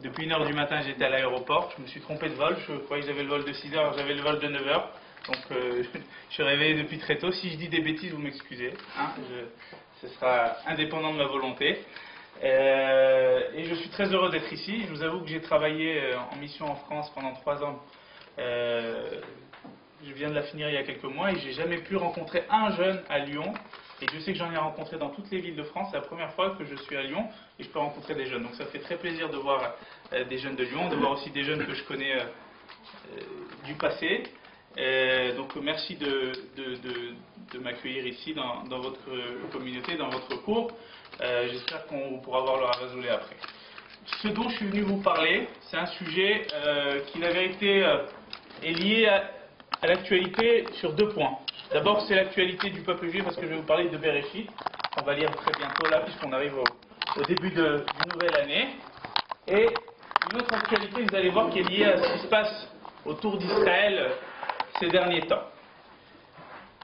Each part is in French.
depuis 1h du matin, j'étais à l'aéroport. Je me suis trompé de vol. Je croyais que j'avais le vol de 6h, j'avais le vol de 9h. Donc, je suis réveillé depuis très tôt. Si je dis des bêtises, vous m'excusez. Hein, ce sera indépendant de ma volonté. Et je suis très heureux d'être ici. Je vous avoue que j'ai travaillé en mission en France pendant 3 ans. Je viens de la finir il y a quelques mois et j'ai jamais pu rencontrer un jeune à Lyon. Et je sais que j'en ai rencontré dans toutes les villes de France. C'est la première fois que je suis à Lyon et je peux rencontrer des jeunes. Donc ça fait très plaisir de voir des jeunes de Lyon, de voir aussi des jeunes que je connais du passé. Donc merci de m'accueillir ici dans votre communauté, dans votre cours. J'espère qu'on pourra voir le Ravazoulé après. Ce dont je suis venu vous parler, c'est un sujet qui, la vérité, est lié à l'actualité sur 2 points. D'abord, c'est l'actualité du peuple juif, parce que je vais vous parler de Bereshit. On va lire très bientôt là, puisqu'on arrive au début d'une nouvelle année. Et une autre actualité, vous allez voir, qui est liée à ce qui se passe autour d'Israël ces derniers temps.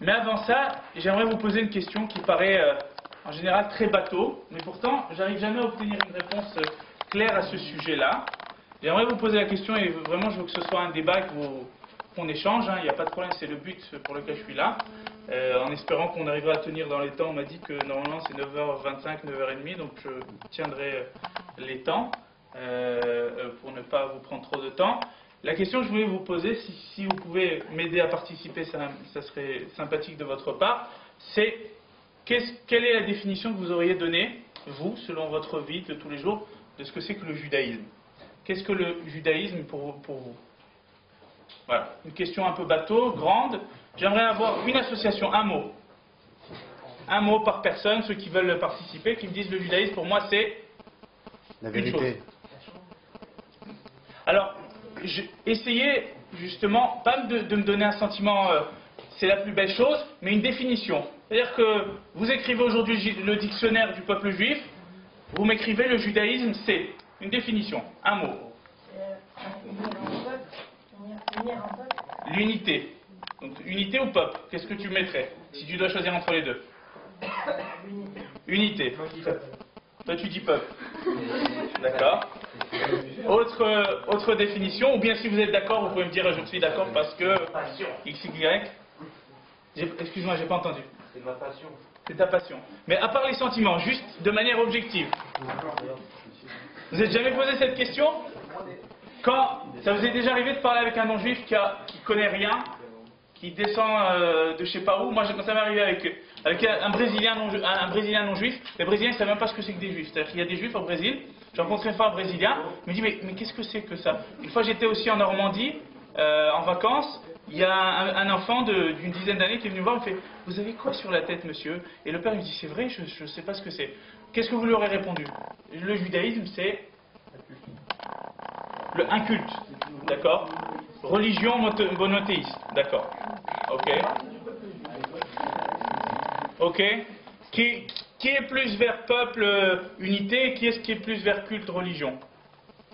Mais avant ça, j'aimerais vous poser une question qui paraît en général très bateau, mais pourtant, j'arrive jamais à obtenir une réponse claire à ce sujet-là. J'aimerais vous poser la question, et vraiment, je veux que ce soit un débat qu'on échange, hein, il n'y a pas de problème, c'est le but pour lequel je suis là, en espérant qu'on arrivera à tenir dans les temps. On m'a dit que normalement c'est 9h25, 9h30, donc je tiendrai les temps pour ne pas vous prendre trop de temps. La question que je voulais vous poser, si vous pouvez m'aider à participer, ça serait sympathique de votre part, c'est quelle est la définition que vous auriez donnée, vous, selon votre vie de tous les jours, de ce que c'est que le judaïsme? Qu'est-ce que le judaïsme pour vous? Voilà, une question un peu bateau, grande. J'aimerais avoir une association, un mot. Un mot par personne, ceux qui veulent participer, qui me disent le judaïsme, pour moi, c'est la vérité. Alors, essayez justement, pas de me donner un sentiment, c'est la plus belle chose, mais une définition. C'est-à-dire que vous écrivez aujourd'hui le dictionnaire du peuple juif, vous m'écrivez le judaïsme, c'est une définition, un mot. L'unité. Donc, unité ou peuple? Qu'est-ce que tu mettrais si tu dois choisir entre les deux? Unité. Toi, tu dis peuple. D'accord. Autre définition, ou bien si vous êtes d'accord, vous pouvez me dire je suis d'accord parce que XY. Excuse-moi, j'ai pas entendu. C'est ma passion. C'est ta passion. Mais à part les sentiments, juste de manière objective. Vous n'avez jamais posé cette question? Quand ça vous est déjà arrivé de parler avec un non-juif qui connaît rien, qui descend de je sais pas où? Moi, ça m'est arrivé avec un Brésilien non-juif. Les Brésiliens ne savent même pas ce que c'est que des juifs. C'est-à-dire qu'il y a des juifs au Brésil. J'ai rencontré une fois un Brésilien. Il me dit mais qu'est-ce que c'est que ça? Une fois, j'étais aussi en Normandie en vacances. Il y a un enfant d'une dizaine d'années qui est venu me voir. Il me fait vous avez quoi sur la tête, monsieur? Et le père lui dit c'est vrai, je ne sais pas ce que c'est. Qu'est-ce que vous lui aurez répondu? Le judaïsme, c'est un culte, d'accord? Religion monothéiste, d'accord? Ok. Ok. Qui est plus vers peuple, unité? Qui est-ce qui est plus vers culte, religion?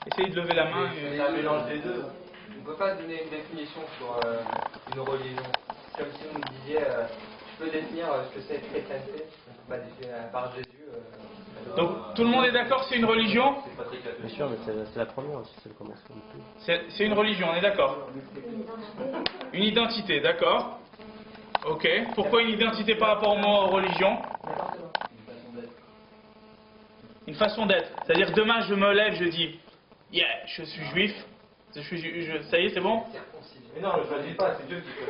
Essayez de lever la main. C'est un mélange des deux. On ne peut pas donner une définition sur une religion. Comme si on me disait, je peux définir ce que c'est la chrétienté, on peut pas définir par Jésus. Donc tout le monde est d'accord, c'est une religion? Bien sûr, mais c'est la première aussi, c'est le commencement de tout. C'est une religion, on est d'accord? Une identité, d'accord? Ok. Pourquoi une identité par rapport au mot religion? Une façon d'être. C'est-à-dire demain je me lève, je dis yeah, je suis juif. Ça y est, c'est bon? Mais non, je ne choisis pas, c'est Dieu qui fait.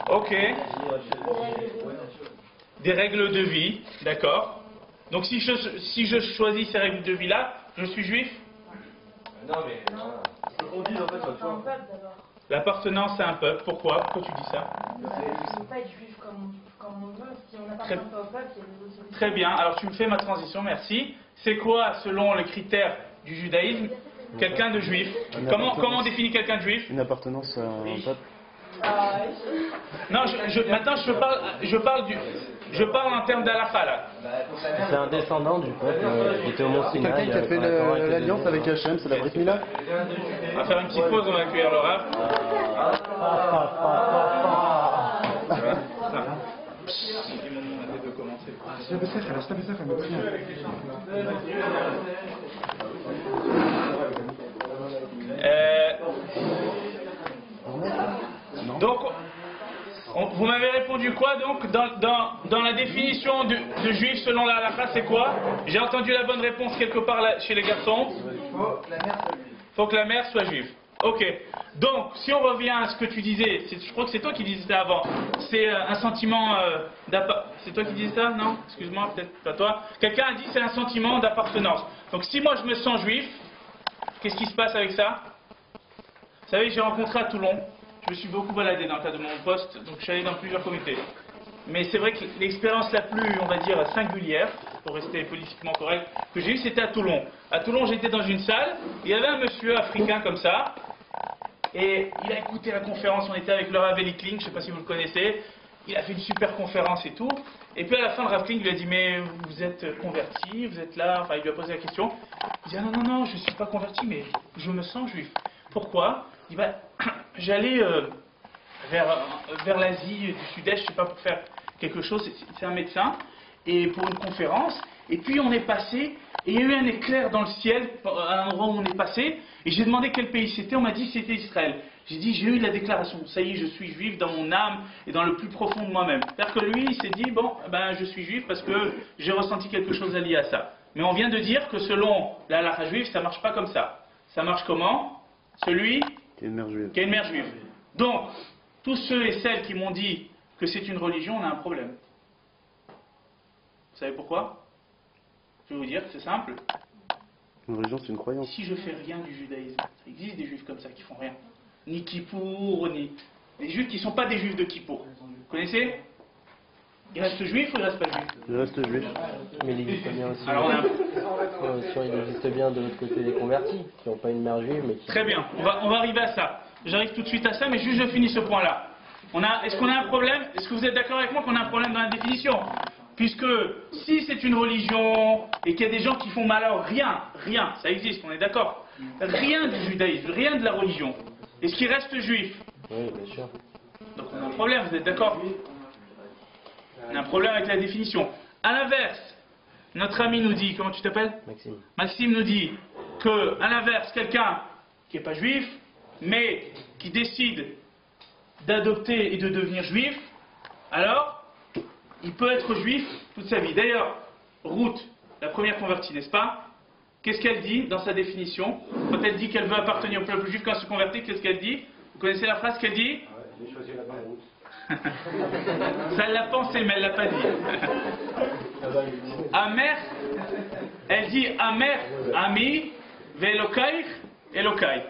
Ok. Des règles de vie, d'accord. Donc si je choisis ces règles de vie-là, je suis juif? Non, mais ce qu'on dit en fait, c'est un peuple d'abord. L'appartenance à un peuple, pourquoi? Pourquoi tu dis ça? On ne peut pas être juif comme on veut, si on n'appartient pas au peuple, il y a des autres. Très bien, alors tu me fais ma transition, merci. C'est quoi, selon les critères du judaïsme, quelqu'un de juif? Comment on définit quelqu'un de juif? Une appartenance à un peuple. Non, maintenant je parle en termes d'Alakha là. C'est un descendant du peuple qui était au Mont Sinaï. Quelqu'un qui a fait l'alliance avec Hachem, c'est la Brit Mila. On va faire une petite pause, on va accueillir le Rav. Donc, vous m'avez répondu quoi donc dans la définition de juif selon la halakha, c'est quoi? J'ai entendu la bonne réponse quelque part là, chez les garçons. Faut que la mère soit juive. Ok. Donc, si on revient à ce que tu disais, je crois que c'est toi qui disais ça avant. C'est un sentiment c'est toi qui disais ça? Non? Excuse-moi, peut-être pas toi. Quelqu'un a dit c'est un sentiment d'appartenance. Donc, si moi je me sens juif, qu'est-ce qui se passe avec ça? Vous savez, j'ai rencontré à Toulon. Je me suis beaucoup baladé dans le cadre de mon poste, donc je suis allé dans plusieurs comités. Mais c'est vrai que l'expérience la plus, on va dire, singulière, pour rester politiquement correct, que j'ai eue, c'était à Toulon. À Toulon, j'étais dans une salle, il y avait un monsieur africain comme ça, et il a écouté la conférence, on était avec le Rav Eli Klink, je ne sais pas si vous le connaissez, il a fait une super conférence et tout, et puis à la fin, le Rav Klink lui a dit, mais vous êtes converti, vous êtes là, enfin il lui a posé la question, il dit, ah, non, je ne suis pas converti, mais je me sens juif. Pourquoi? Il dit, j'allais vers l'Asie du Sud-Est, je ne sais pas, pour faire quelque chose, c'est un médecin, et pour une conférence, et puis on est passé, et il y a eu un éclair dans le ciel, à un endroit où on est passé, et j'ai demandé quel pays c'était, on m'a dit c'était Israël. J'ai dit, j'ai eu la déclaration, ça y est, je suis juif dans mon âme, et dans le plus profond de moi-même. C'est-à-dire que lui, il s'est dit, bon, je suis juif parce que j'ai ressenti quelque chose lié à ça. Mais on vient de dire que selon la halakha juive, ça ne marche pas comme ça. Ça marche comment? Celui qui a une mère juive. Donc, tous ceux et celles qui m'ont dit que c'est une religion, on a un problème. Vous savez pourquoi? Je vais vous dire, c'est simple. Une religion, c'est une croyance. Si je fais rien du judaïsme, ça existe des juifs comme ça qui font rien. Ni Kippour, ni... Des juifs qui ne sont pas des juifs de Kippour. Vous connaissez? Ils restent juifs ou ils restent pas juifs? Ils restent juifs. Mais il existe bien aussi. Alors, il existe bien de l'autre côté des convertis, qui n'ont pas une mère juive, mais qui... Très bien, on va arriver à ça. J'arrive tout de suite à ça, mais juste je finis ce point-là. Est-ce qu'on a un problème? Est-ce que vous êtes d'accord avec moi qu'on a un problème dans la définition? Puisque si c'est une religion et qu'il y a des gens qui font malheur, rien, ça existe, on est d'accord. Rien du judaïsme, rien de la religion. Est-ce qu'il reste juif? Oui, bien sûr. Donc on a un problème, vous êtes d'accord? On a un problème avec la définition. À l'inverse, notre ami nous dit, comment tu t'appelles? Maxime. Maxime nous dit que, à l'inverse, quelqu'un qui n'est pas juif, mais qui décide d'adopter et de devenir juif, alors il peut être juif toute sa vie. D'ailleurs, Ruth, la première convertie, n'est-ce pas? Qu'est-ce qu'elle dit dans sa définition? Quand elle dit qu'elle veut appartenir au peuple juif quand elle se convertit, qu'est-ce qu'elle dit? Vous connaissez la phrase qu'elle dit? J'ai choisi la bonne route. Ça elle l'a pensé, mais elle ne l'a pas dit. Amer, elle dit Amer, Ami, Velokai, Elokai.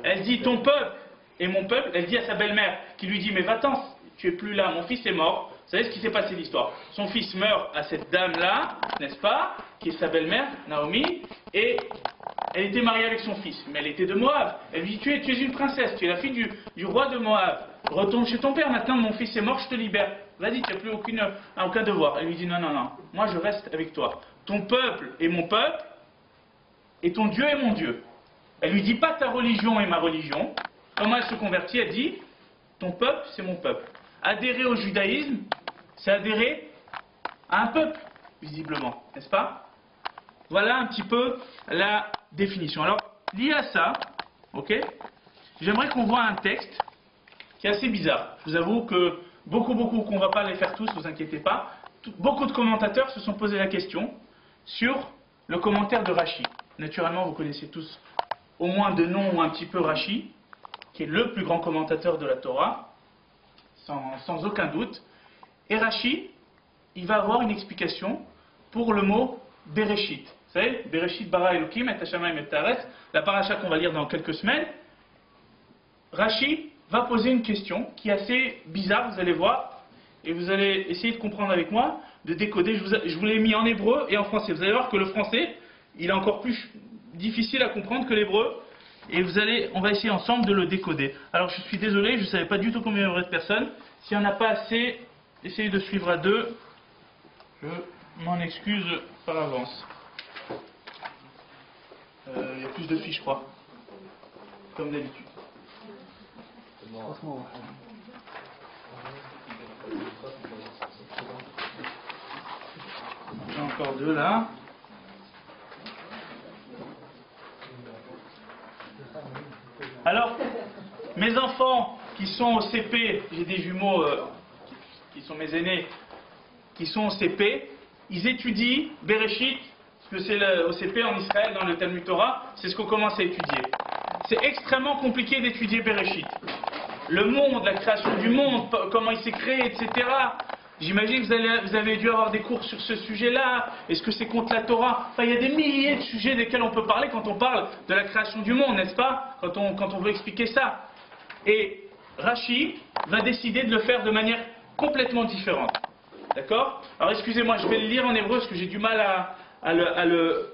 Elle dit ton peuple et mon peuple. Elle dit à sa belle-mère qui lui dit mais va-t'en, tu es plus là, mon fils est mort. Vous savez ce qui s'est passé l'histoire? Son fils meurt à cette dame-là, n'est-ce pas? Qui est sa belle-mère, Naomi, et elle était mariée avec son fils, mais elle était de Moab. Elle lui dit tu es une princesse, tu es la fille du roi de Moab. Retourne chez ton père, maintenant mon fils est mort, je te libère. Vas-y, tu n'as plus aucun devoir. Elle lui dit non, moi je reste avec toi. Ton peuple est mon peuple, et ton Dieu est mon Dieu. Elle lui dit pas ta religion est ma religion. Comment elle se convertit? Elle dit ton peuple c'est mon peuple. Adhérer au judaïsme, c'est adhérer à un peuple, visiblement, n'est-ce pas? Voilà un petit peu la définition. Alors, lié à ça, ok, j'aimerais qu'on voit un texte qui est assez bizarre. Je vous avoue que beaucoup, qu'on ne va pas les faire tous, ne vous inquiétez pas. Beaucoup de commentateurs se sont posé la question sur le commentaire de Rashi. Naturellement, vous connaissez tous au moins de nom ou un petit peu Rashi, qui est le plus grand commentateur de la Torah, sans aucun doute. Et Rashi, il va avoir une explication pour le mot Bereshit. Vous savez, Bereshit bara Elokim et Hashamayim et Taretz, la paracha qu'on va lire dans quelques semaines. Rashi va poser une question qui est assez bizarre, vous allez voir, et vous allez essayer de comprendre avec moi, de décoder. Je vous l'ai mis en hébreu et en français. Vous allez voir que le français, il est encore plus difficile à comprendre que l'hébreu, et on va essayer ensemble de le décoder. Alors je suis désolé, je ne savais pas du tout combien il y aurait de personnes. S'il n'y en a pas assez, essayez de suivre à deux. Je m'en excuse par avance. Il y a plus de filles, je crois, comme d'habitude. J'ai encore deux là. Alors, mes enfants qui sont au CP, j'ai des jumeaux qui sont mes aînés, qui sont au CP, ils étudient Bereshit, parce que c'est au CP en Israël, dans le Talmud Torah, c'est ce qu'on commence à étudier. C'est extrêmement compliqué d'étudier Bereshit. Le monde, la création du monde, comment il s'est créé, etc. J'imagine que vous avez dû avoir des cours sur ce sujet-là. Est-ce que c'est contre la Torah? Enfin, il y a des milliers de sujets desquels on peut parler quand on parle de la création du monde, n'est-ce pas? Quand on veut expliquer ça. Et Rashi va décider de le faire de manière complètement différente. D'accord? Alors excusez-moi, je vais le lire en hébreu parce que j'ai du mal à le...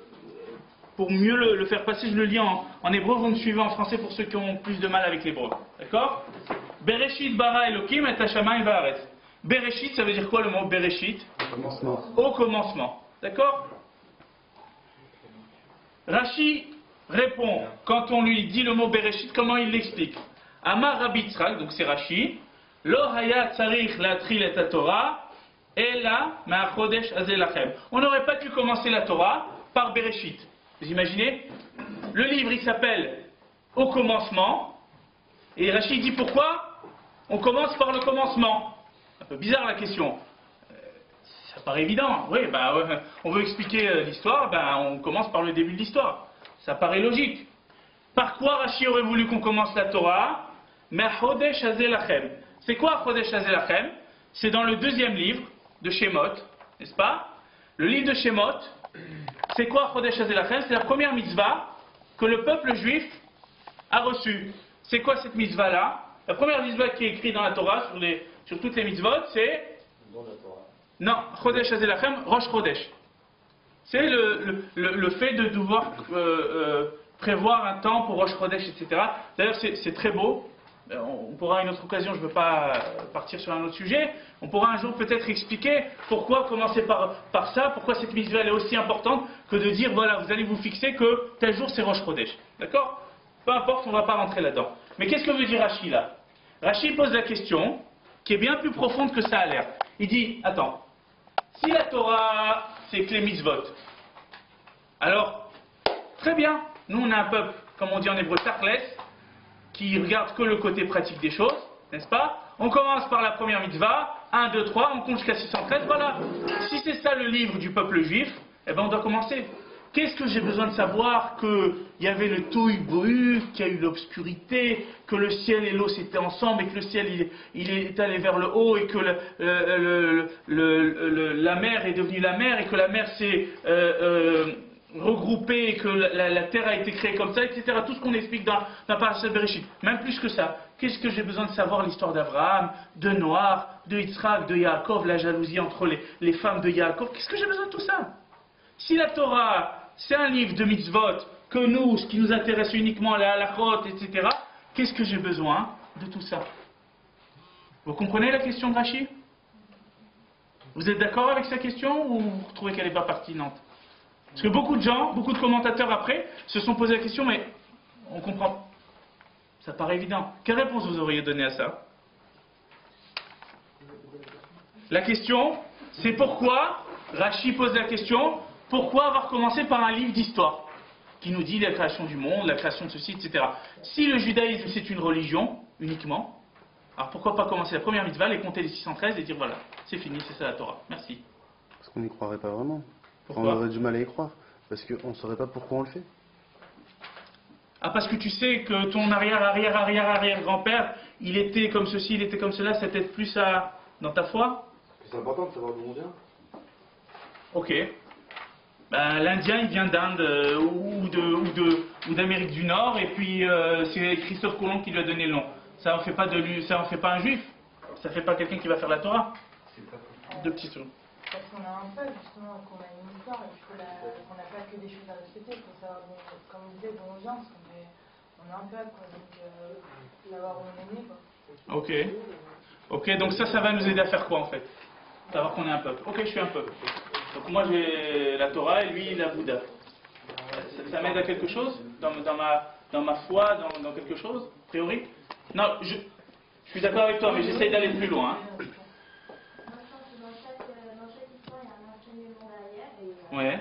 Pour mieux le faire passer, je le lis en hébreu. Vous me suivez en français pour ceux qui ont plus de mal avec l'hébreu. D'accord? Bereshit bara Elohim et hashamayim va'aretz. Bereshit, ça veut dire quoi le mot Bereshit? Au commencement. D'accord? Rashi répond, quand on lui dit le mot Bereshit, comment il l'explique? Amar Rabbi Yitzhak, donc c'est Rashi, Lo haya tzarich latril et Torah, ela ma'achodesh hazeh lachem. On n'aurait pas pu commencer la Torah par Bereshit. Vous imaginez? Le livre, il s'appelle Au commencement, et Rashi dit pourquoi on commence par le commencement. Un peu bizarre la question. Ça paraît évident. Oui, on veut expliquer l'histoire, on commence par le début de l'histoire. Ça paraît logique. Par quoi Rashi aurait voulu qu'on commence la Torah? Mais Chodesh hazeh lachem. C'est quoi Chodesh hazeh lachem? C'est dans le deuxième livre de Shemot, n'est-ce pas? Le livre de Shemot, c'est quoi Chodesh hazeh lachem? C'est la première mitzvah que le peuple juif a reçue. C'est quoi cette mitzvah-là? La première mitzvah qui est écrite dans la Torah, sur toutes les mitzvot, c'est... Non, Chodesh hazeh lachem, Rosh Chodesh. C'est le fait de devoir prévoir un temps pour Rosh Chodesh, etc. D'ailleurs, c'est très beau. On pourra à une autre occasion, je ne veux pas partir sur un autre sujet, on pourra un jour peut-être expliquer pourquoi commencer par ça, pourquoi cette mitzvah est aussi importante que de dire, voilà, vous allez vous fixer que tel jour c'est Rosh Chodesh. D'accord? Peu importe, on ne va pas rentrer là-dedans. Mais qu'est-ce que veut dire Rashi là? Rashi pose la question qui est bien plus profonde que ça a l'air. Il dit, attends, si la Torah c'est que les mitzvot, alors, très bien, nous on a un peuple, comme on dit en hébreu, tachles, qui regarde que le côté pratique des choses, n'est-ce pas? On commence par la première mitzvah, 1, 2, 3, on compte jusqu'à 613, voilà. Si c'est ça le livre du peuple juif, eh bien on doit commencer. Qu'est-ce que j'ai besoin de savoir? Qu'il y avait le touille brut, qu'il y a eu l'obscurité, que le ciel et l'eau s'étaient ensemble, et que le ciel il est allé vers le haut, et que la mer est devenue la mer, et que la mer s'est regroupée, et que la terre a été créée comme ça, etc. Tout ce qu'on explique dans Parashat Bereshit. Même plus que ça. Qu'est-ce que j'ai besoin de savoir? L'histoire d'Abraham, de Noach, de Yitzhak, de Yaakov, la jalousie entre les femmes de Yaakov. Qu'est-ce que j'ai besoin de tout ça? Si la Torah, c'est un livre de mitzvot, que nous, ce qui nous intéresse uniquement, la halachot, etc., qu'est-ce que j'ai besoin de tout ça? Vous comprenez la question de Rashi? Vous êtes d'accord avec sa question ou vous trouvez qu'elle n'est pas pertinente? Parce que beaucoup de gens, beaucoup de commentateurs après, se sont posé la question, mais on comprend. Ça paraît évident. Quelle réponse vous auriez donnée à ça? La question, c'est pourquoi, Rashi pose la question, pourquoi avoir commencé par un livre d'histoire qui nous dit la création du monde, la création de ceci, etc. Si le judaïsme c'est une religion uniquement, alors pourquoi pas commencer la première mitzvah, les compter les 613 et dire voilà, c'est fini, c'est ça la Torah. Merci. Parce qu'on n'y croirait pas vraiment. Pourquoi? On aurait du mal à y croire. Parce qu'on ne saurait pas pourquoi on le fait. Ah, parce que tu sais que ton arrière-grand-père, il était comme ceci, il était comme cela, ça t'aide plus dans ta foi? C'est important de savoir d'où on vient. Ok. Ben, l'Indien, il vient d'Inde ou d'Amérique du Nord, et puis c'est Christophe Colomb qui lui a donné le nom. Ça en fait pas un juif. Ça fait pas quelqu'un qui va faire la Torah. Deux petits trucs. Parce qu'on a un peuple, justement, qu'on a une histoire, et qu'on n'a pas que des choses à respecter, pour savoir, comme on disait, d'où on vient, parce qu'on est un peuple, quoi, donc savoir où on est né, quoi. Ok, donc ça va nous aider à faire quoi en fait? Savoir qu'on est un peuple. Ok, je suis un peuple. Donc moi j'ai la Torah et lui il a Bouddha. Ça m'aide à quelque chose dans ma foi, dans quelque chose, a priori? Non, je suis d'accord avec toi, mais j'essaye d'aller plus loin. Hein. Ouais.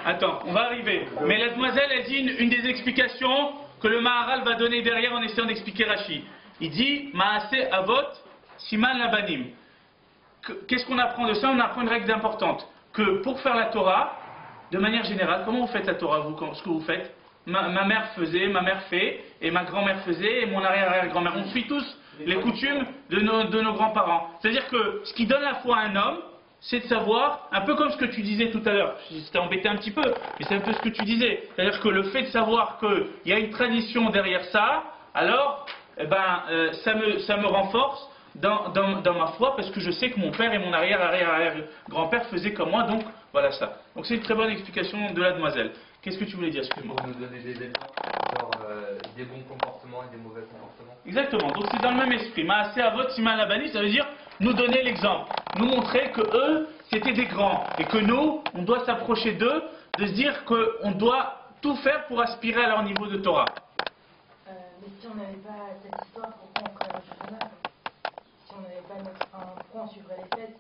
Attends, on va arriver. Mais la demoiselle, elle dit une des explications que le Maharal va donner derrière en essayant d'expliquer Rashi. Il dit Maaseh Avot Siman Labanim. Qu'est-ce qu'on apprend de ça? On apprend une règle importante. Que pour faire la Torah, de manière générale, comment vous faites la Torah, vous, ce que vous faites? Ma mère faisait, ma mère fait, et ma grand-mère faisait, et mon arrière-arrière-grand-mère. On suit tous les coutumes de nos grands-parents. C'est-à-dire que ce qui donne la foi à un homme, c'est de savoir, un peu comme ce que tu disais tout à l'heure, je t'ai embêté un petit peu, mais c'est un peu ce que tu disais. C'est-à-dire que le fait de savoir qu'il y a une tradition derrière ça, alors, ça me renforce dans ma foi, parce que je sais que mon père et mon arrière-arrière-arrière-grand-père faisaient comme moi, donc voilà ça. Donc c'est une très bonne explication de la demoiselle. Qu'est-ce que tu voulais dire? Excuse-moi. Pour nous donner des exemples, genre des bons comportements et des mauvais comportements. Exactement, donc c'est dans le même esprit. Maaseh Avot Siman Labani, ça veut dire nous donner l'exemple, nous montrer que eux c'était des grands et que nous, on doit s'approcher d'eux, de se dire qu'on doit tout faire pour aspirer à leur niveau de Torah. Mais si on n'avait pas cette histoire, pourquoi on ferait le Shana? Si on n'avait pas pourquoi on suivrait les fêtes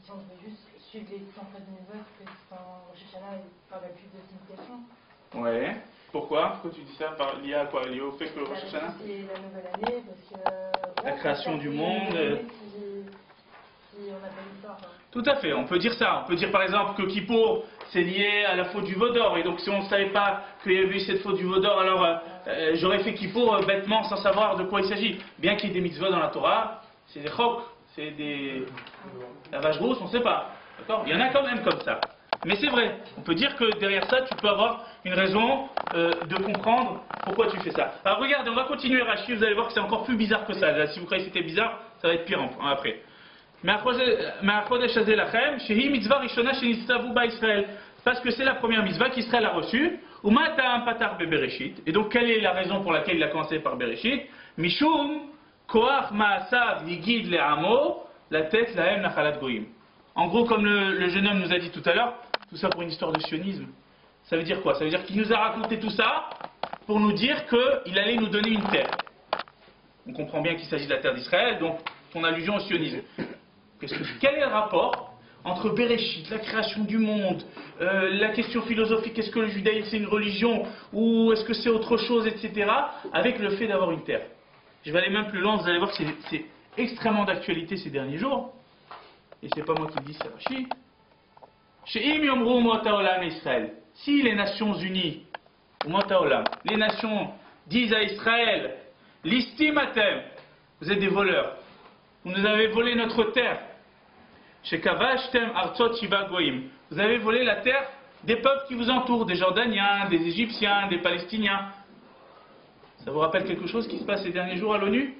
si on devait juste suivre les 113 mitzvot que sans Rosh Hashanah il parlait plus de signification? Ouais. Pourquoi tu dis ça? Lié à quoi? Lié au fait que le Rosh Hashanah? C'est la nouvelle année, parce que... La création du monde... Si on n'a pas l'histoire. Tout à fait, on peut dire ça. On peut dire par exemple que Kippour, c'est lié à la faute du veau d'or. Et donc si on ne savait pas qu'il y avait eu cette faute du veau d'or, alors j'aurais fait Kippour bêtement sans savoir de quoi il s'agit. Bien qu'il y ait des mitzvot dans la Torah, c'est des chok, c'est des... La vache rousse, on ne sait pas. D'accord? Il y en a quand même comme ça. Mais c'est vrai, on peut dire que derrière ça, tu peux avoir une raison de comprendre pourquoi tu fais ça. Alors regardez, on va continuer Rashi, vous allez voir que c'est encore plus bizarre que ça. Là, si vous croyez que c'était bizarre, ça va être pire après. Parce que c'est la première mitzvah qu'Israël a reçue. Et donc quelle est la raison pour laquelle il a commencé par Bereshit? Mishum koach ma'asav yigid le'amo la tête lahem nachalat goyim. En gros, comme le jeune homme nous a dit tout à l'heure, tout ça pour une histoire de sionisme. Ça veut dire quoi? Ça veut dire qu'il nous a raconté tout ça pour nous dire qu'il allait nous donner une terre. On comprend bien qu'il s'agit de la terre d'Israël, donc son allusion au sionisme. Quel est le rapport entre Bereshit, la création du monde, la question philosophique, est-ce que le judaïsme c'est une religion ou est-ce que c'est autre chose, etc., avec le fait d'avoir une terre? Je vais aller même plus loin, vous allez voir que c'est extrêmement d'actualité ces derniers jours. Et c'est pas moi qui le dis, c'est Rashi. Si les Nations Unies, les nations disent à Israël, l'istimatem, vous êtes des voleurs, vous nous avez volé notre terre. Vous avez volé la terre des peuples qui vous entourent, des Jordaniens, des Égyptiens, des Palestiniens. Ça vous rappelle quelque chose qui se passe ces derniers jours à l'ONU?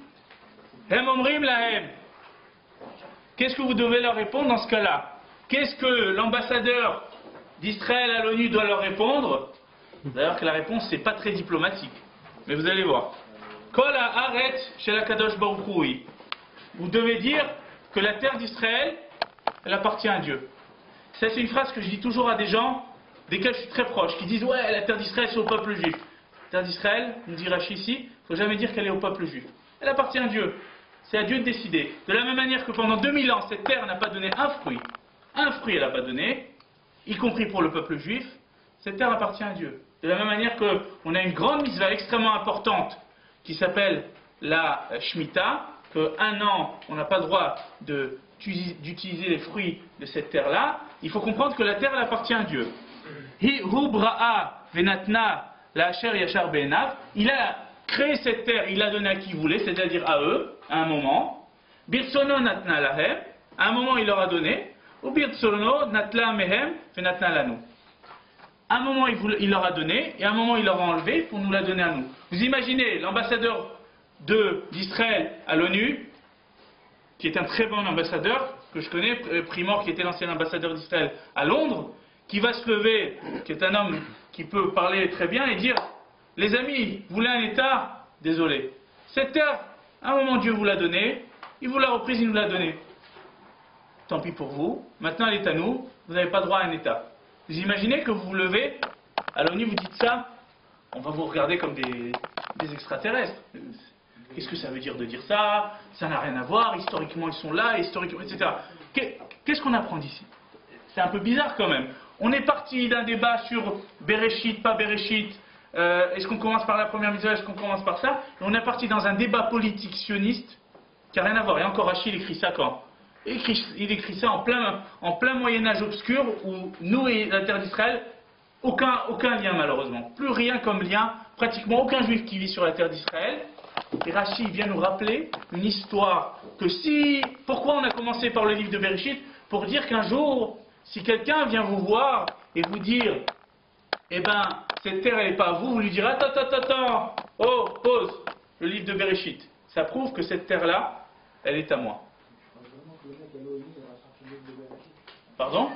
Qu'est-ce que vous devez leur répondre dans ce cas-là? Qu'est-ce que l'ambassadeur d'Israël à l'ONU doit leur répondre? D'ailleurs que la réponse c'est pas très diplomatique. Mais vous allez voir. Kol haaret shel HaKadosh Baruch Hu. Vous devez dire que la terre d'Israël, elle appartient à Dieu. Ça c'est une phrase que je dis toujours à des gens desquels je suis très proche, qui disent ouais la terre d'Israël c'est au peuple juif. La terre d'Israël, nous dit Rashi ici, il ne faut jamais dire qu'elle est au peuple juif. Elle appartient à Dieu. C'est à Dieu de décider. De la même manière que pendant 2000 ans, cette terre n'a pas donné un fruit elle n'a pas donné, y compris pour le peuple juif, cette terre appartient à Dieu. De la même manière qu'on a une grande mitzvah extrêmement importante qui s'appelle la Shemitah, qu'un an, on n'a pas le droit d'utiliser les fruits de cette terre-là, il faut comprendre que la terre, elle appartient à Dieu. Hi hu bra'a venatna la asher yashar be'enav. Il a créé cette terre, il l'a donnée à qui il voulait, c'est-à-dire à eux, à un moment. Birtsono natna lahem, à un moment il leur a donné. Ou birtsono natla mehem venatna lanu. À un moment il leur a donné, et à un moment il leur a enlevé pour nous la donner à nous. Vous imaginez l'ambassadeur d'Israël à l'ONU, qui est un très bon ambassadeur, que je connais, Primor, qui était l'ancien ambassadeur d'Israël à Londres, qui va se lever, qui est un homme qui peut parler très bien et dire les amis, vous voulez un État? Désolé. Cette terre, à un moment Dieu vous l'a donnée, il vous l'a reprise, il nous l'a donnée. Tant pis pour vous, maintenant elle est à nous, vous n'avez pas droit à un État. Vous imaginez que vous vous levez, à l'ONU vous dites ça, on va vous regarder comme des extraterrestres. Qu'est-ce que ça veut dire de dire ça? Ça n'a rien à voir, historiquement ils sont là, historiquement, etc. Qu'est-ce qu'on apprend d'ici? C'est un peu bizarre quand même. On est parti d'un débat sur Bereshit, pas Bereshit. Est-ce qu'on commence par la première mitzvah, est-ce qu'on commence par ça? Et on est parti dans un débat politique sioniste qui n'a rien à voir. Et encore Rashi, il écrit ça quand? Il écrit ça en plein Moyen-Âge obscur où nous et la terre d'Israël, aucun lien malheureusement. Plus rien comme lien, pratiquement aucun juif qui vit sur la terre d'Israël. Et Rashi vient nous rappeler une histoire que pourquoi on a commencé par le livre de Bereshit? Pour dire qu'un jour, si quelqu'un vient vous voir et vous dire, eh ben, cette terre elle n'est pas à vous, vous lui direz, attends, oh, pause, le livre de Bereshit. Ça prouve que cette terre-là, elle est à moi. Pardon?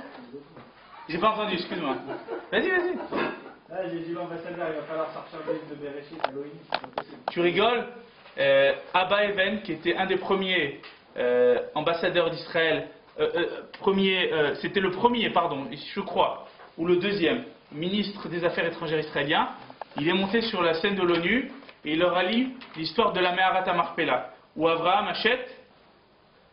J'ai pas entendu, excuse-moi. Vas-y. J'ai dit l'ambassadeur, il va falloir sortir le livre de Bereshit à l'ONU. Tu rigoles? Abba Eban, qui était un des premiers ambassadeurs d'Israël, c'était le premier, pardon, je crois, ou le deuxième ministre des Affaires étrangères israélien, il est monté sur la scène de l'ONU et il leur a lu l'histoire de la Meharat HaMarpela, où Abraham achète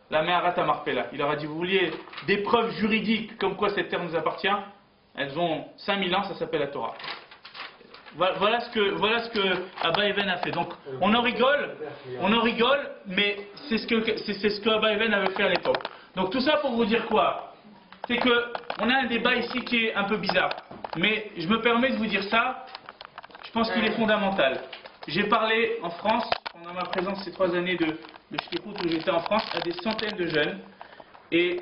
la Meharat HaMarpela. Il leur a dit, vous vouliez des preuves juridiques comme quoi cette terre nous appartient? Elles ont 5000 ans, ça s'appelle la Torah. Voilà ce que Abba Eban a fait. Donc on en rigole, mais c'est ce que Abba Eban avait fait à l'époque. Donc tout ça pour vous dire quoi? C'est que on a un débat ici qui est un peu bizarre. Mais je me permets de vous dire ça, je pense qu'il est fondamental. J'ai parlé en France, pendant ma présence ces 3 années de Shlichut où j'étais en France, à des centaines de jeunes. Et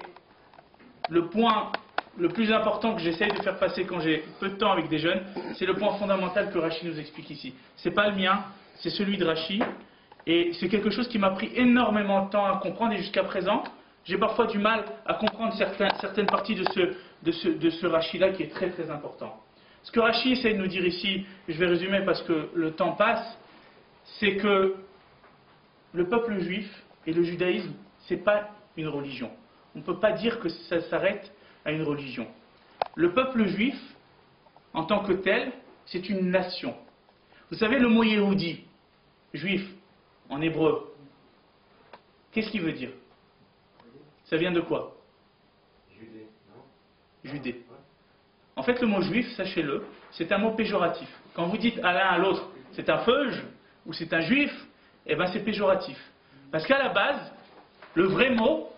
le point le plus important que j'essaye de faire passer quand j'ai peu de temps avec des jeunes, c'est le point fondamental que Rashi nous explique ici. C'est pas le mien, c'est celui de Rashi. Et c'est quelque chose qui m'a pris énormément de temps à comprendre. Et jusqu'à présent, j'ai parfois du mal à comprendre certaines parties de ce Rashi-là qui est très très important. Ce que Rashi essaie de nous dire ici, je vais résumer parce que le temps passe, c'est que le peuple juif et le judaïsme, ce n'est pas une religion. On ne peut pas dire que ça s'arrête à une religion. Le peuple juif, en tant que tel, c'est une nation. Vous savez, le mot Yehudi, juif, en hébreu, qu'est-ce qu'il veut dire? Ça vient de quoi? Judée, non? Judée. En fait, le mot juif, sachez-le, c'est un mot péjoratif. Quand vous dites à l'un à l'autre, c'est un feuge ou c'est un juif, eh bien c'est péjoratif. Parce qu'à la base, le vrai mot,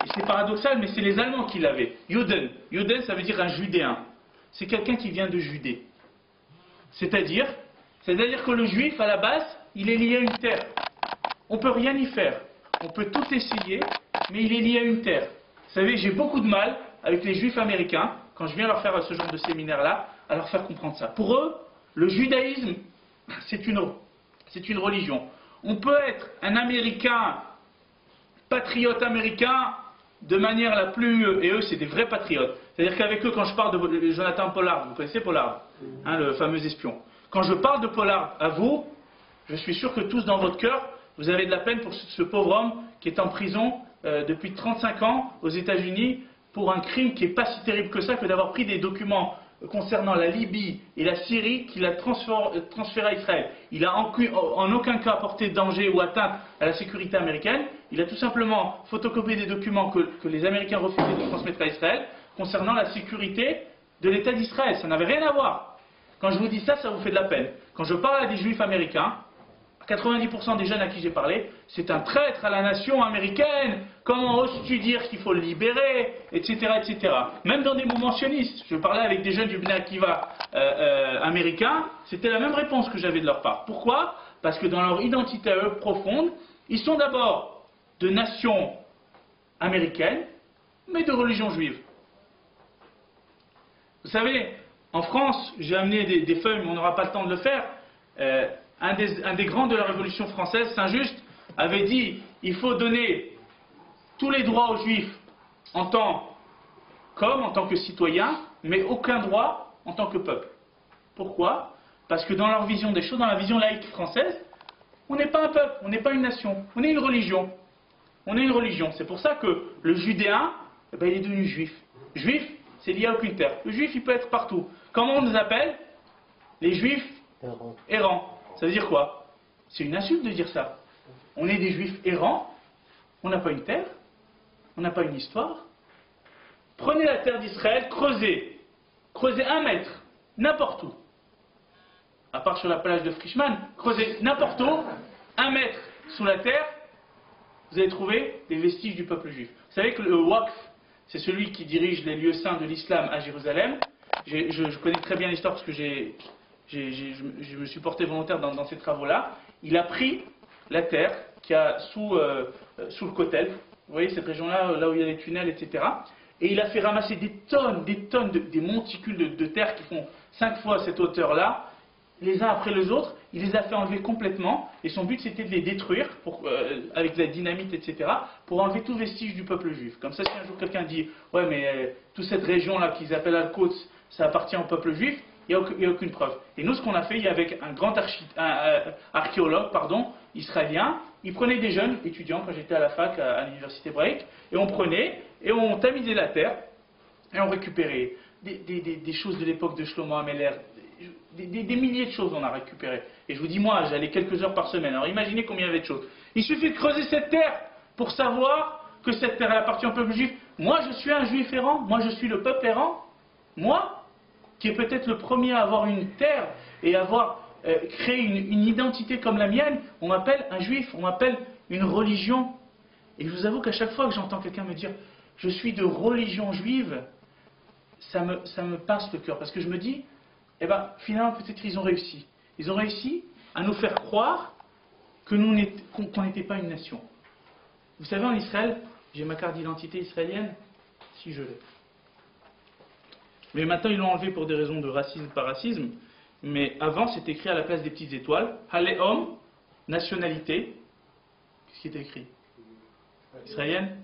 et c'est paradoxal, mais c'est les Allemands qui l'avaient. Juden. Juden, ça veut dire un judéen. C'est quelqu'un qui vient de Judée. C'est-à-dire que le juif, à la base, il est lié à une terre. On ne peut rien y faire. On peut tout essayer, mais il est lié à une terre. Vous savez, j'ai beaucoup de mal avec les juifs américains, quand je viens leur faire ce genre de séminaire-là, à leur faire comprendre ça. Pour eux, le judaïsme, c'est une religion. On peut être un Américain, patriote américain, de manière la plus... Et eux, c'est des vrais patriotes. C'est-à-dire qu'avec eux, quand je parle de Jonathan Pollard, vous connaissez Pollard, hein, le fameux espion. Quand je parle de Pollard à vous, je suis sûr que tous dans votre cœur, vous avez de la peine pour ce pauvre homme qui est en prison depuis 35 ans aux États-Unis pour un crime qui n'est pas si terrible que ça, que d'avoir pris des documents concernant la Libye et la Syrie qu'il a transféré à Israël. Il n'a en aucun cas apporté danger ou atteinte à la sécurité américaine. Il a tout simplement photocopié des documents que les Américains refusaient de transmettre à Israël concernant la sécurité de l'État d'Israël. Ça n'avait rien à voir. Quand je vous dis ça, ça vous fait de la peine. Quand je parle à des juifs américains, 90% des jeunes à qui j'ai parlé, c'est un traître à la nation américaine, comment oses-tu dire qu'il faut le libérer, etc., etc. Même dans des mouvements sionistes, je parlais avec des jeunes du Bnei Akiva américains, c'était la même réponse que j'avais de leur part. Pourquoi? Parce que dans leur identité à eux profonde, ils sont d'abord de nation américaine, mais de religion juive. Vous savez, en France, j'ai amené des feuilles, mais on n'aura pas le temps de le faire. Un des grands de la Révolution française, Saint-Just, avait dit il faut donner tous les droits aux Juifs en tant que citoyens, mais aucun droit en tant que peuple. Pourquoi? Parce que dans leur vision des choses, dans la vision laïque française, on n'est pas un peuple, on n'est pas une nation, on est une religion. On est une religion. C'est pour ça que le judéen, il est devenu juif. Juif, c'est lié à aucune terre. Le juif, il peut être partout. Comment on nous appelle? Les juifs errants. Ça veut dire quoi? C'est une insulte de dire ça. On est des juifs errants, on n'a pas une terre, on n'a pas une histoire. Prenez la terre d'Israël, creusez creusez 1 mètre, n'importe où, à part sur la plage de Frischmann, creusez n'importe où, 1 mètre sous la terre, vous allez trouver des vestiges du peuple juif. Vous savez que le Waqf, c'est celui qui dirige les lieux saints de l'islam à Jérusalem. Je connais très bien l'histoire parce que je me suis porté volontaire dans ces travaux-là. Il a pris la terre qui a sous le Kotel, vous voyez cette région-là, là où il y a les tunnels, etc. Et il a fait ramasser des tonnes, des monticules de terre qui font 5 fois cette hauteur-là, les uns après les autres. Il les a fait enlever complètement, et son but c'était de les détruire avec de la dynamite, etc., pour enlever tout vestige du peuple juif. Comme ça, si un jour quelqu'un dit « Ouais, mais toute cette région-là qu'ils appellent Al-Quds, ça appartient au peuple juif », il n'y a aucune preuve. Et nous, ce qu'on a fait, il y avait un grand archéologue israélien. Il prenait des jeunes étudiants, quand j'étais à la fac, à l'université hébraïque, et on prenait, et on tamisait la terre, et on récupérait des choses de l'époque de Shlomo Ameler, des milliers de choses on a récupéré. Et je vous dis, moi, j'allais quelques heures par semaine. Alors imaginez combien il y avait de choses. Il suffit de creuser cette terre pour savoir que cette terre appartient au peuple juif. Moi, je suis un juif errant. Moi, je suis le peuple errant. Moi, qui est peut-être le premier à avoir une terre et avoir créé une identité comme la mienne, on m'appelle un juif, on m'appelle une religion. Et je vous avoue qu'à chaque fois que j'entends quelqu'un me dire « je suis de religion juive », ça me pince le cœur. Parce que je me dis, eh ben, finalement, peut-être qu'ils ont réussi. Ils ont réussi à nous faire croire qu'on n'était pas une nation. Vous savez, en Israël, j'ai ma carte d'identité israélienne, si je l'ai. Mais maintenant, ils l'ont enlevé pour des raisons de racisme, pas racisme. Mais avant, c'était écrit à la place des petites étoiles. Haléom, nationalité. Qu'est-ce qui était écrit? Israélienne?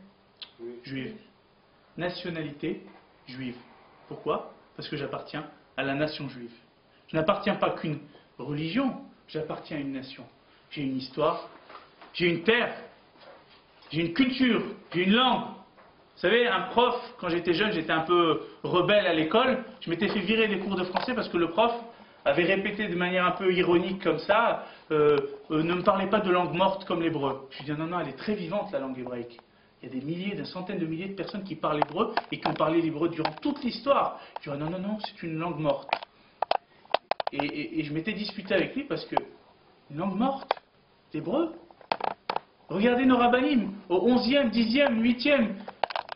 Juive. Nationalité juive. Pourquoi? Parce que j'appartiens à la nation juive. Je n'appartiens pas qu'une religion, j'appartiens à une nation. J'ai une histoire, j'ai une terre, j'ai une culture, j'ai une langue. Vous savez, un prof, quand j'étais jeune, j'étais un peu rebelle à l'école, je m'étais fait virer des cours de français parce que le prof avait répété de manière un peu ironique comme ça, ne me parlez pas de langue morte comme l'hébreu. Je lui ai dit non, elle est très vivante la langue hébraïque. Il y a des milliers, des centaines de milliers de personnes qui parlent hébreu et qui ont parlé l'hébreu durant toute l'histoire. Je lui ai dit non, c'est une langue morte. Et je m'étais disputé avec lui parce que une langue morte, l'hébreu. Regardez nos rabbinim, au 11e, 10e, 8e,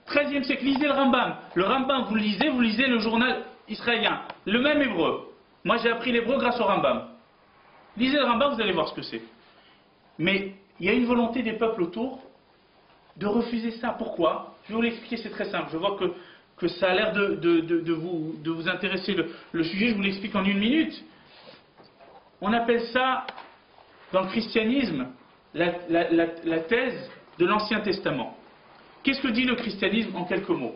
13e siècle, lisez le Rambam. Le Rambam, vous lisez le journal israélien, le même hébreu. Moi j'ai appris l'hébreu grâce au Rambam. Lisez le Rambam, vous allez voir ce que c'est. Mais il y a une volonté des peuples autour de refuser ça. Pourquoi? Je vais vous l'expliquer, c'est très simple. Je vois que ça a l'air de vous intéresser le sujet, je vous l'explique en 1 minute. On appelle ça, dans le christianisme, la thèse de l'Ancien Testament. Qu'est-ce que dit le christianisme en quelques mots?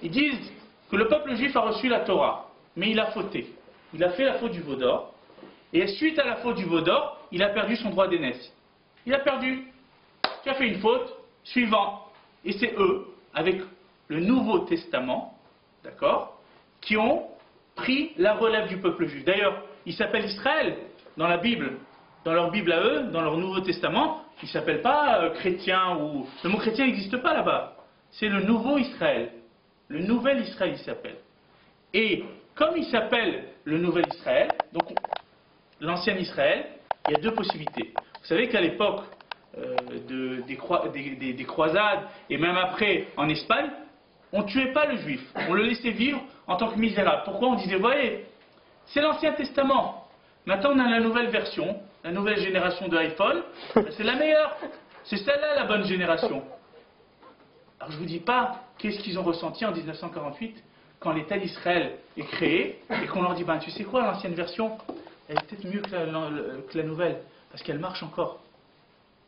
Ils disent que le peuple juif a reçu la Torah, mais il a fauté. Il a fait la faute du veau d'or, et suite à la faute du veau d'or, il a perdu son droit d'aînesse. Il a perdu. Tu as fait une faute, suivant. Et c'est eux, avec le Nouveau Testament, d'accord, qui ont pris la relève du peuple juif. D'ailleurs, ils s'appellent Israël dans la Bible. Dans leur Bible à eux, dans leur Nouveau Testament, ils ne s'appellent pas chrétiens ou... Le mot chrétien n'existe pas là-bas. C'est le Nouveau Israël. Le Nouvel Israël, il s'appelle. Et comme il s'appelle le Nouvel Israël, donc l'ancien Israël, il y a 2 possibilités. Vous savez qu'à l'époque des croisades, et même après en Espagne, on ne tuait pas le juif. On le laissait vivre en tant que misérable. Pourquoi? On disait, voyez, c'est l'Ancien Testament. Maintenant, on a la nouvelle version, la nouvelle génération de iPhone. C'est la meilleure. C'est celle-là, la bonne génération. Alors, je ne vous dis pas qu'est-ce qu'ils ont ressenti en 1948, quand l'État d'Israël est créé, et qu'on leur dit, ben, tu sais quoi, l'ancienne version, elle est peut-être mieux que la nouvelle, parce qu'elle marche encore.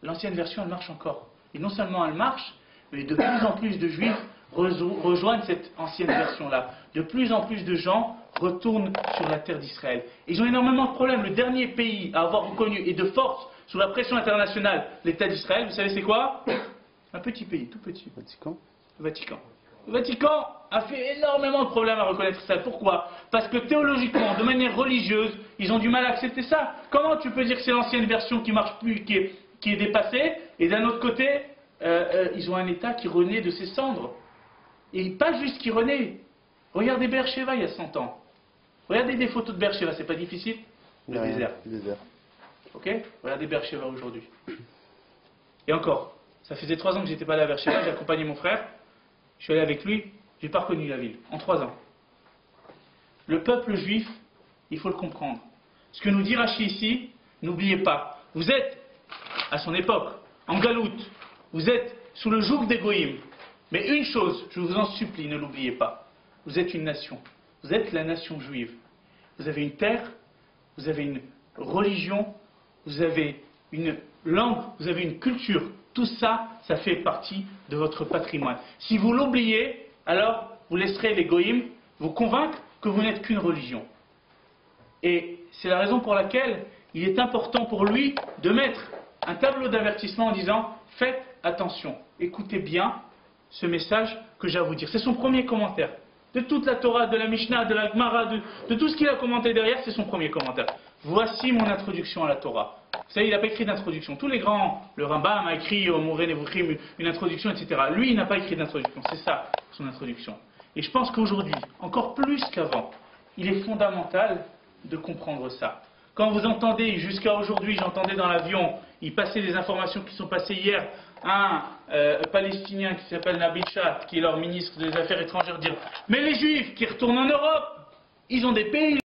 L'ancienne version, elle marche encore. Et non seulement elle marche, mais de plus en plus de juifs rejoignent cette ancienne version-là. De plus en plus de gens retournent sur la terre d'Israël. Ils ont énormément de problèmes. Le dernier pays à avoir reconnu, et de force, sous la pression internationale, l'État d'Israël, vous savez c'est quoi? Un petit pays, tout petit. Vatican. Le Vatican. Le Vatican a fait énormément de problèmes à reconnaître Israël. Pourquoi? Parce que théologiquement, de manière religieuse, ils ont du mal à accepter ça. Comment tu peux dire que c'est l'ancienne version qui marche plus, qui est dépassée, et d'un autre côté, ils ont un État qui renaît de ses cendres. Et pas juste qui renaît. Regardez Beersheba il y a 100 ans. Regardez des photos de Beersheba, c'est pas difficile? Le désert. Ok? Regardez Beersheba aujourd'hui. Et encore, ça faisait 3 ans que j'étais pas allé à Beersheba, j'ai accompagné mon frère, je suis allé avec lui, j'ai pas reconnu la ville, en 3 ans. Le peuple juif, il faut le comprendre. Ce que nous dit Rachi ici, n'oubliez pas, vous êtes, à son époque, en galoute, vous êtes sous le joug des goïms. Mais une chose, je vous en supplie, ne l'oubliez pas, vous êtes une nation, vous êtes la nation juive. Vous avez une terre, vous avez une religion, vous avez une langue, vous avez une culture. Tout ça, ça fait partie de votre patrimoine. Si vous l'oubliez, alors vous laisserez les goïms vous convaincre que vous n'êtes qu'une religion. Et c'est la raison pour laquelle il est important pour lui de mettre un tableau d'avertissement en disant « Faites attention, écoutez bien ce message que j'ai à vous dire ». C'est son premier commentaire. De toute la Torah, de la Mishnah, de la Gemara, de tout ce qu'il a commenté derrière, c'est son premier commentaire. Voici mon introduction à la Torah. Vous savez, il n'a pas écrit d'introduction. Tous les grands, le Rambam a écrit au Moreh Nevuchim une introduction, etc. Lui, il n'a pas écrit d'introduction. C'est ça, son introduction. Et je pense qu'aujourd'hui, encore plus qu'avant, il est fondamental de comprendre ça. Quand vous entendez, jusqu'à aujourd'hui, j'entendais dans l'avion, il passait des informations qui sont passées hier, un Palestinien qui s'appelle Nabil Chat, qui est leur ministre des Affaires étrangères, dire « Mais les Juifs qui retournent en Europe, ils ont des pays